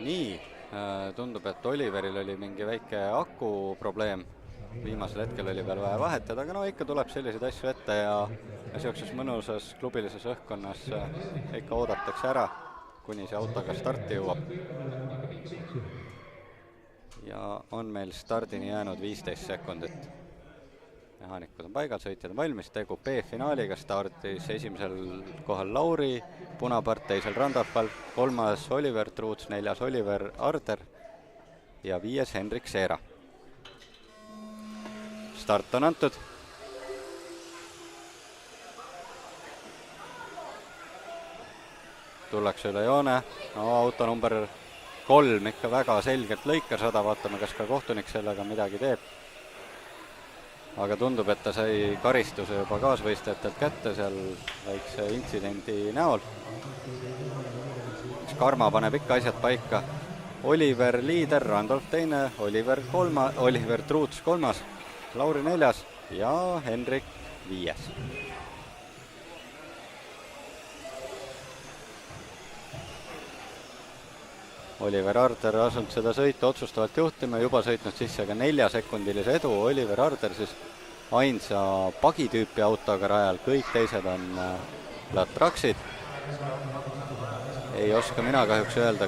Nii, tundub, et Oliveril oli mingi väike aku probleem. Viimasel hetkel oli veel vaja vahetada, aga no ikka tuleb selliseid asju ette ja sellises mõnusas klubilises õhkkonnas ikka oodatakse ära, kuni see autoga starti jõuab. Ja on meil stardini jäänud 15 sekundit. Mehaanikud on paigal, sõitjad on valmis, tegu B-finaaliga, startis esimesel kohal Lauri, punapart teisel Randapal, kolmas Oliver Truuts, neljas Oliver Arder ja viies Henrik Seera. Start on antud. Tullakse üle joone, no auto number 3 ikka väga selgelt lõikas rada, vaatame, kas ka kohtunik sellega midagi teeb. Aga tundub, et ta sai karistuse juba kaasvõistajatelt kätte seal väikse intsidendi näol. Karma paneb ikka asjad paika. Oliver liider, Randolf teine, Oliver Truuts kolmas, Lauri neljas ja Henrik viies. Oliver Arder asunud seda sõitu otsustavalt juhtima, juba sõitnud sisse ka 4-sekundilise edu. Oliver Arder siis ainsa pagitüüpi autoga rajal, kõik teised on latraksid. Ei oska mina kahjuks öelda,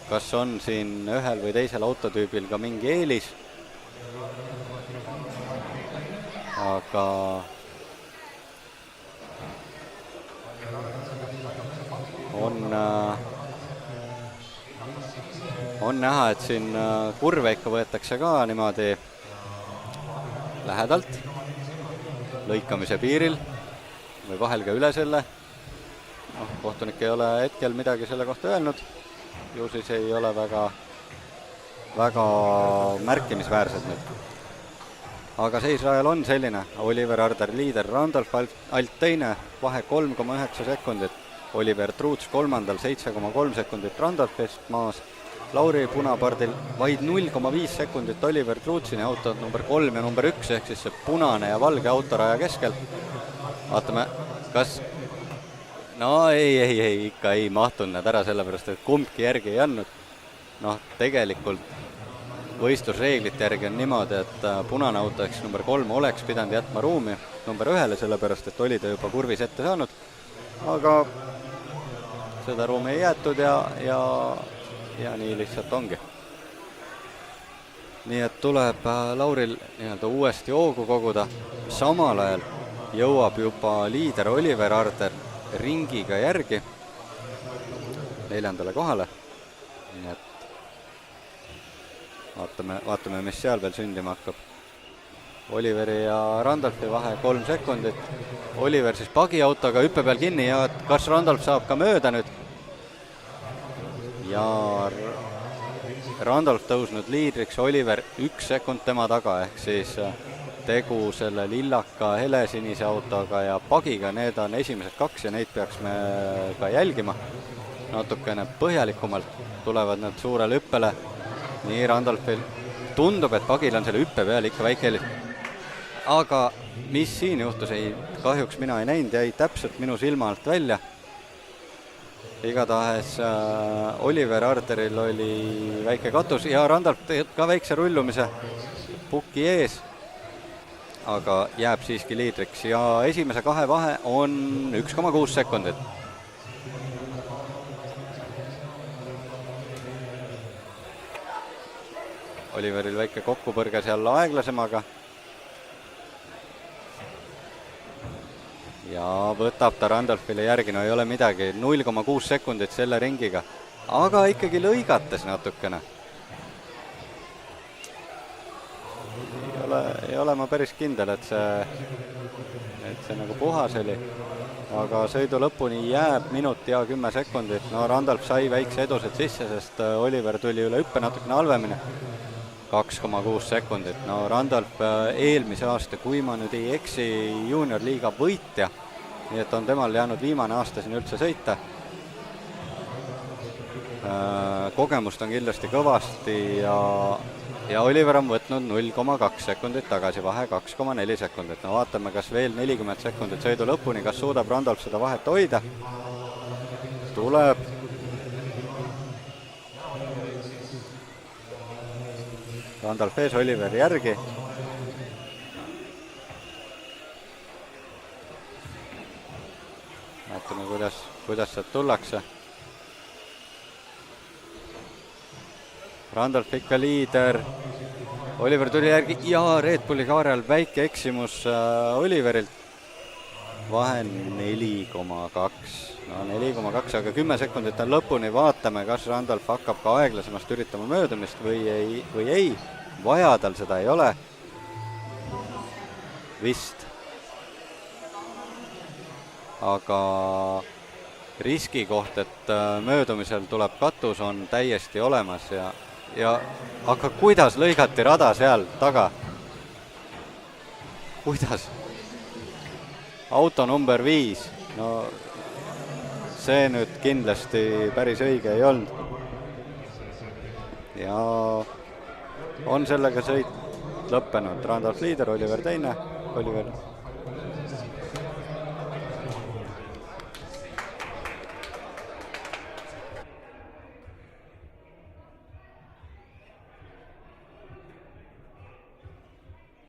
kas on siin ühel või teisel autotüübil ka mingi eelis. Aga on näha, et siin kurve ikka võetakse ka niimoodi lähedalt, lõikamise piiril või vahel ka üle selle. Kohtunik ei ole hetkel midagi selle kohta öelnud, ju siis ei ole väga märkimisväärsed nüüd. Aga seis rajal on selline, Oliver Arder liider, Randolf alt teine, vahe 3,9 sekundit, Oliver Truuts kolmandal 7,3 sekundit Randolfist maas, Lauri punapardil vaid 0,5 sekundit Oliver Truutsini auto number 3 ja number 1, ehk siis see punane ja valge autoraja keskel. Vaatame, kas... No ei, ikka ei mahtunud nad ära, sellepärast et kumbki järgi ei andnud. Tegelikult võistlusreeglite järgi on niimoodi, et punane auto, ehk number 3 oleks pidanud jätma ruumi number 1, sellepärast et oli ta juba kurvis ette saanud. Aga seda ruumi ei jäetud ja nii lihtsalt ongi. Nii et tuleb Lauril nii-öelda uuesti hoogu koguda. Samal ajal jõuab juba liider Oliver Arder ringiga järgi 4. kohale. Nii et vaatame, mis seal veel sündima hakkab. Oliveri ja Randolfi vahe 3 sekundit. Oliver siis pagiautoga hüppe peal kinni ja kas Randolf saab ka mööda nüüd? Ja Randolf tõusnud liidriks, Oliver 1 sekund tema taga, ehk siis tegu selle lillaka helesinise autoga ja pagiga, need on esimesed 2 ja neid peaks me ka jälgima. Natukene põhjalikumalt tulevad nad suurele hüppele. Nii Randolfil tundub, et pagil on selle hüppe peal ikka väike eelis. Aga mis siin juhtus, kahjuks mina ei näinud, jäi täpselt minu silma alt välja. Igatahes Oliver Arderil oli väike katus ja Randolf ka väikse rullumise pukki ees. aga jääb siiski liidriks ja esimese kahe vahe on 1,6 sekundit. Oliveril väike kokkupõrge seal aeglasemaga. Ja võtab ta Randolphile järgi, no ei ole midagi, 0,6 sekundit selle ringiga, aga ikkagi lõigates natukene. Ei ole ma päris kindel, et see nagu puhas oli, aga sõidu lõpuni jääb minut ja 10 sekundit. No Randolph sai väikse edused sisse, sest Oliver tuli üle hüppe natukene halvemini. 2,6 sekundit. No Randolph eelmise aasta, kui ma nüüd ei eksi, juuniorliiga võitja, nii et on temal jäänud viimane aasta siin üldse sõita. Kogemust on kindlasti kõvasti ja Oliver on võtnud 0,2 sekundit tagasi, vahe 2,4 sekundit. No vaatame, kas veel 40 sekundit sõidu lõpuni, kas suudab Randolph seda vahet hoida. Tuleb. Randolph ees, Oliver järgi. Vaatame, kuidas sealt tullakse. Randolph ikka liider. Oliver tuli järgi ja Red Bulli kaare all väike eksimus Oliverilt. Vahe 4,2. No 4,2, aga 10 sekundit on lõpuni. Vaatame, kas Randolph hakkab ka aeglasemast üritama möödumist või ei. Vaja tal seda ei ole. Vist. Aga riski koht, et möödumisel tuleb katus, on täiesti olemas aga kuidas lõigati rada seal taga? Kuidas? Auto number 5. No see nüüd kindlasti päris õige ei olnud. Ja on sellega sõit lõppenud. Randolph liider, Oliver teine. Oliver